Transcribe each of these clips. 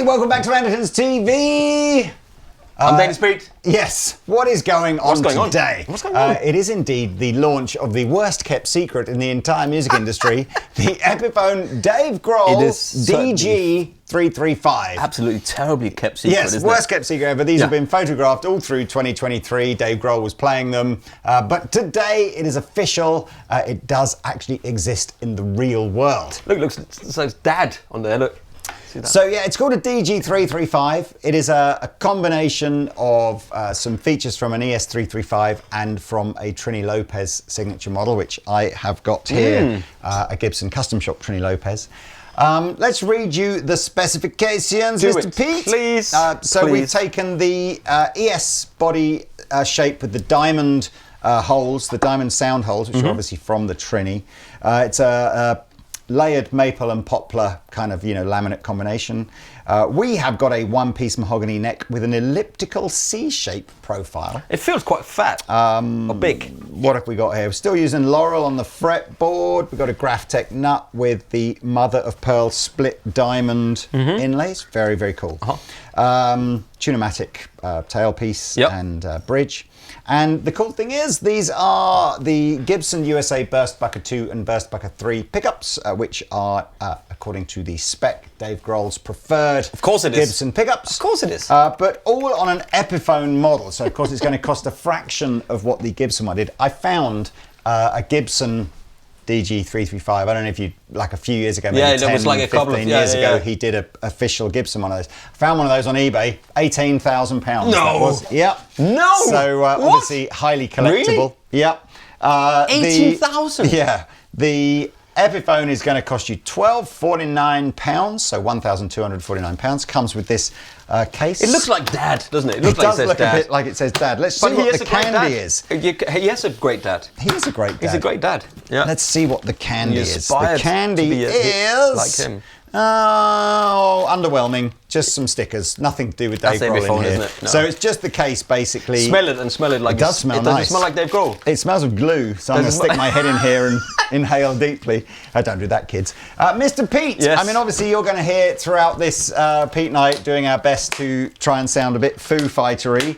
welcome back to Andertons TV. I'm Danish Pete. Yes, what is going on today? What's going on? It is indeed the launch of the worst kept secret in the entire music industry, the Epiphone Dave Grohl DG-335. Absolutely terribly kept secret, yes, isn't worst kept secret ever. These have been photographed all through 2023. Dave Grohl was playing them. But today it is official. It does actually exist in the real world. Look, it says Dad on there, look. So yeah, it's called a DG-335. It is a combination of some features from an ES-335 and from a Trini Lopez signature model, which I have got here, a Gibson Custom Shop Trini Lopez. Let's read you the specifications, Mr. Pete. Please. We've taken the ES body shape with the diamond holes, the diamond sound holes, which are obviously from the Trini. It's a layered maple and poplar kind of, laminate combination. We have got a one-piece mahogany neck with an elliptical C-shape profile. It feels quite fat or big. What have we got here? We're still using laurel on the fretboard. We've got a Graphtec nut with the mother of pearl split diamond inlays. Very, very cool. Tunematic tailpiece and bridge. And the cool thing is, these are the Gibson USA Burstbucker 2 and Burstbucker 3 pickups, which are, according to the spec, Dave Grohl's preferred Gibson pickups. Of course it is. But all on an Epiphone model, so of course it's going to cost a fraction of what the Gibson one did. I found a Gibson DG-335. I don't know if you, like a few years ago, maybe 10, was like a couple 15 years ago, he did an official Gibson one of those. I found one of those on eBay, £18,000. No! Yep. No! So obviously highly collectible. Really? Yep. 18,000? Yeah. The Epiphone is going to cost you £1,249, so £1,249. Comes with this case. It looks like Dad, doesn't it? It does look a bit like it says Dad. Let's see what the candy is. He has a great dad. He is a great dad. He's a great dad. Yeah. Let's see what the candy is. The To candy be is like him. Oh, underwhelming. Just some stickers. Nothing to do with Dave Grohl in here. Isn't it? No. So it's just the case, basically. Smell it like it does smell nice. Does it smell like Dave Grohl? It smells of glue, so I'm going to stick my head in here and inhale deeply. Don't do that, kids. Mr. Pete, yes. I mean, obviously you're going to hear throughout this Pete night doing our best to try and sound a bit Foo Fighter-y.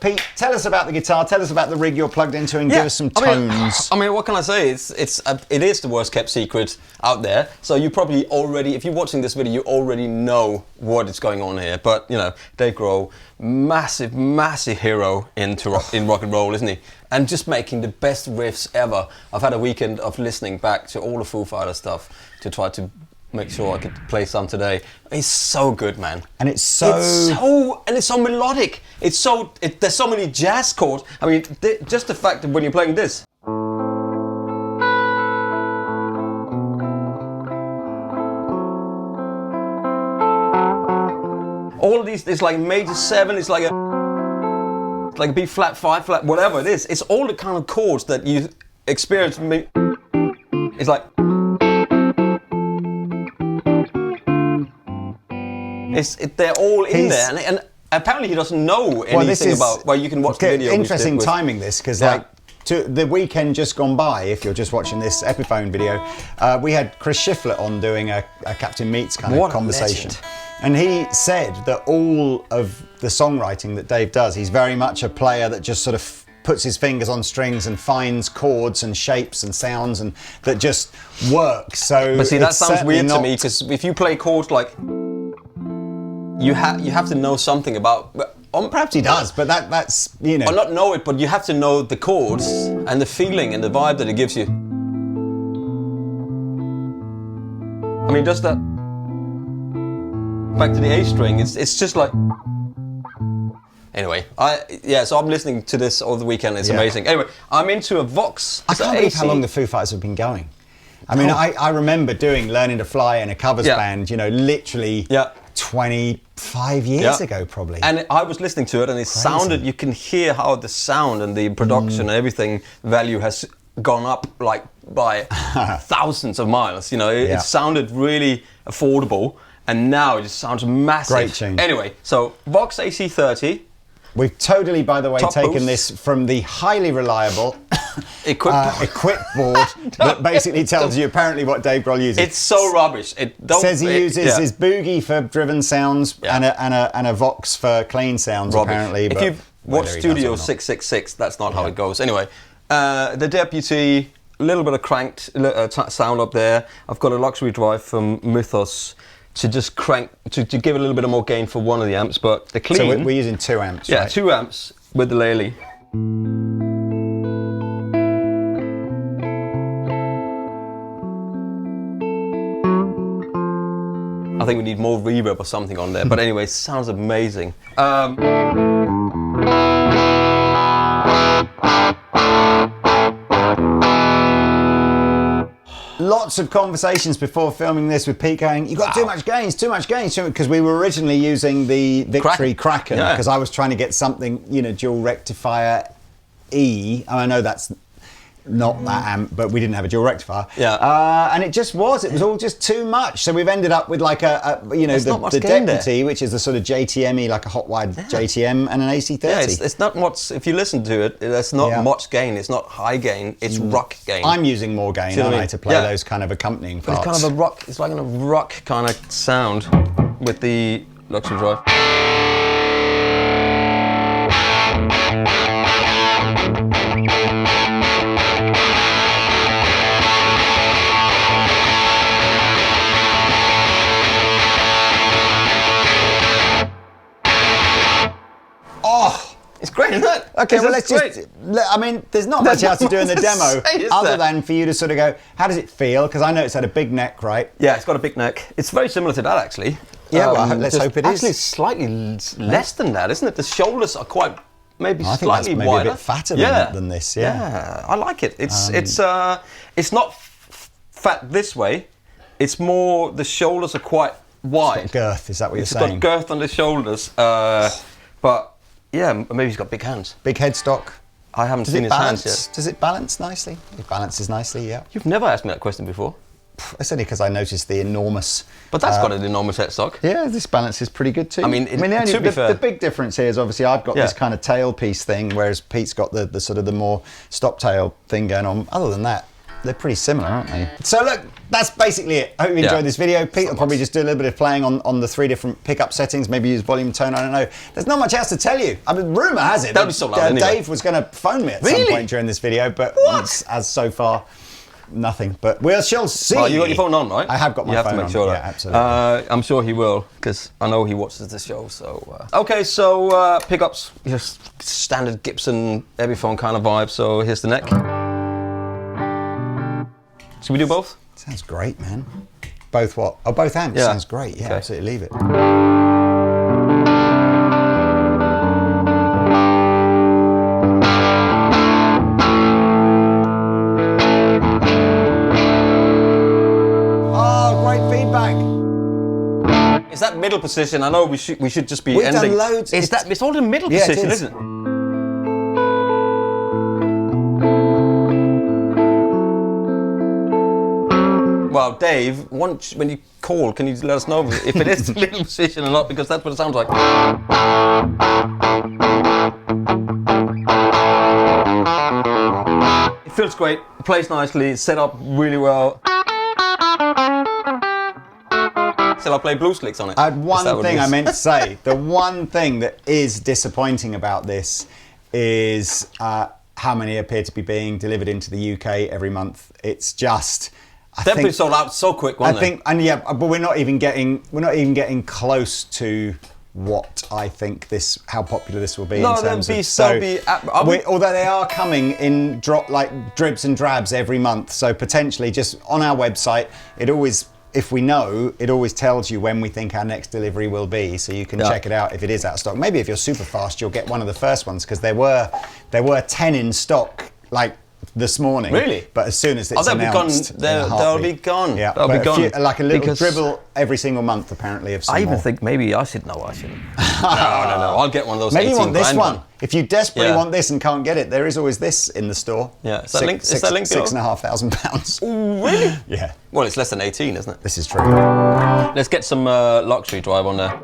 Pete, tell us about the guitar, tell us about the rig you're plugged into, and give us some tones. I mean, what can I say? It is the worst kept secret out there. So you probably already, if you're watching this video, you already know what is going on here. But, Dave Grohl, massive hero in rock and roll, isn't he? And just making the best riffs ever. I've had a weekend of listening back to all the Foo Fighter stuff to try to make sure I could play some today. It's so good, man. And it's so melodic. There's so many jazz chords. I mean, just the fact that when you're playing this. All of these, it's like major 7, it's like a B flat 5 flat, whatever it is. It's all the kind of chords that you experience. It's like. They're all in there, and apparently he doesn't know anything about. Well, you can watch the video. Interesting timing this, because the weekend just gone by, if you're just watching this Epiphone video, we had Chris Shiflett on doing a Captain Meets kind of conversation. And he said that all of the songwriting that Dave does, he's very much a player that just sort of puts his fingers on strings and finds chords and shapes and sounds and that just work. So, but see, that sounds weird to me, because if you play chords like you have to know something about. Perhaps he does, but that's, you know. Or not know it, but you have to know the chords and the feeling and the vibe that it gives you. I mean, just that. Back to the A string, it's just like. Anyway, so I'm listening to this all the weekend. It's amazing. Anyway, I'm into a Vox. I can't believe how long the Foo Fighters have been going. I mean, I remember doing Learning to Fly in a covers band, you know, literally 25 years ago, probably. And I was listening to it, and it sounded. You can hear how the sound and the production and everything value has gone up like by thousands of miles. You know, it sounded really affordable, and now it just sounds massive. Great tune. Anyway, so Vox AC30. We've totally, by the way, taken this from the highly reliable Equip board that basically tells you apparently what Dave Grohl uses. It's so rubbish. It says he uses his Boogie for driven sounds and a Vox for clean sounds, apparently. If you've watched Studio 666, that's not how it goes. Anyway, the Deputy, a little bit of cranked sound up there. I've got a luxury drive from Mythos to just crank, to give it a little bit of more gain for one of the amps, but the clean... So we're using 2 amps, right? Yeah, 2 amps with the Lely. I think we need more reverb or something on there, but anyway, it sounds amazing. Lots of conversations before filming this with Pete going, "You got too much gains, because we were originally using the Victory Kraken, because I was trying to get something, you know, dual rectifier E, and I know that's not that amp, but we didn't have a dual rectifier. And it was all just too much. So we've ended up with like the Deputy, which is the sort of JTM-y, like a hot wide JTM, and an AC30. Yeah, it's not much, if you listen to it, there's not much gain. It's not high gain, it's rock gain. I'm using more gain, aren't I, to play those kind of accompanying parts. It's kind of a rock, it's like a rock kind of sound with the luxury drive. It's great, isn't it? Okay, well, let's just... I mean, there's not much else to do in the demo other than for you to sort of go, how does it feel? Because I know it's had a big neck, right? Yeah, it's got a big neck. It's very similar to that, actually. Yeah, well, let's hope it is. Actually, slightly less than that, isn't it? The shoulders are quite, maybe slightly wider. I think that's maybe a bit fatter than this, Yeah, I like it. It's not fat this way. It's more, the shoulders are quite wide. It's got girth, is that what you're It's saying? got girth on the shoulders, but... Yeah, maybe he's got big hands. Big headstock. I haven't seen his hands yet. Does it balance nicely? It balances nicely, yeah. You've never asked me that question before. It's only because I noticed the enormous... But that's got an enormous headstock. Yeah, this balance is pretty good too. I mean, the big difference here is obviously I've got this kind of tailpiece thing, whereas Pete's got the sort of the more stop tail thing going on. Other than that, they're pretty similar, aren't they? So look, that's basically it. I hope you enjoyed this video. Pete will probably just do a little bit of playing on the 3 different pickup settings, maybe use volume, tone, I don't know. There's not much else to tell you. I mean, rumour has it that so loud, anyway. Dave was going to phone me at some point during this video, but as so far, nothing. But we shall see. Well, you got your phone on, right? I have got my phone on. You have to make sure that. Yeah, absolutely. I'm sure he will, because I know he watches the show. So okay, so pickups, just standard Gibson Epiphone kind of vibe. So here's the neck. Should we do both? Sounds great, man. Both what? Oh, both amps. Yeah. Sounds great. Yeah, absolutely. Leave it. Oh, great feedback. Is that middle position? I know we should just be We've ending. Done loads. It's all in middle position, isn't it? Well, Dave, when you call, can you let us know if it is the middle position or not? Because that's what it sounds like. It feels great. It plays nicely. It's set up really well. Shall I play blues licks on it? I had one thing I meant to say. The one thing that is disappointing about this is how many appear to be being delivered into the UK every month. It's just... Definitely sold out so quick, wasn't it? but we're not even getting close to what I think how popular this will be No, in terms of. Although they are coming in dribs and drabs every month, so potentially just on our website, if we know, it always tells you when we think our next delivery will be, so you can check it out if it is out of stock. Maybe if you're super fast, you'll get one of the first ones, because there were 10 in stock like this morning. Really? But as soon as it's announced, they'll be gone. Yeah, they'll be gone. Like a little dribble every single month, apparently. Of some I even more. think maybe I shouldn't. No, I shouldn't. No. I'll get one of those. Maybe 18 you want this grand one. If you desperately Yeah. want this and can't get it, there is always this in the store. Yeah. Is that link below? £6,500. Ooh, really? Yeah. Well, it's less than 18, isn't it? This is true. Let's get some luxury drive on there.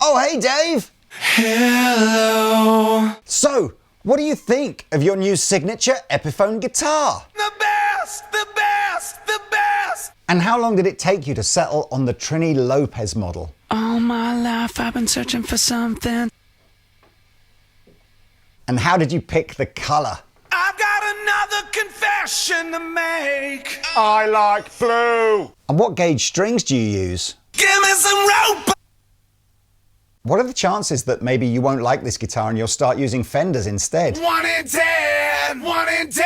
Oh, hey, Dave. Hello. So, what do you think of your new signature Epiphone guitar? The best, the best, the best. And how long did it take you to settle on the Trini Lopez model? All my life I've been searching for something. And how did you pick the colour? I've got another confession to make. I like blue. And what gauge strings do you use? Give me some rope. What are the chances that maybe you won't like this guitar and you'll start using Fenders instead? 1 in 10, 1 in 10.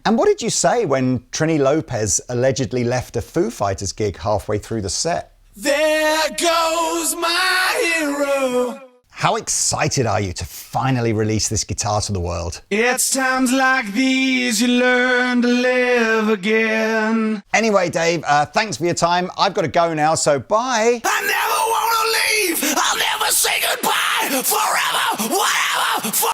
And what did you say when Trini Lopez allegedly left a Foo Fighters gig halfway through the set? There goes my hero. How excited are you to finally release this guitar to the world? It's times like these you learn to live again. Anyway, Dave, thanks for your time. I've got to go now, so bye. I never want to leave. I'll never say goodbye. Forever, whatever.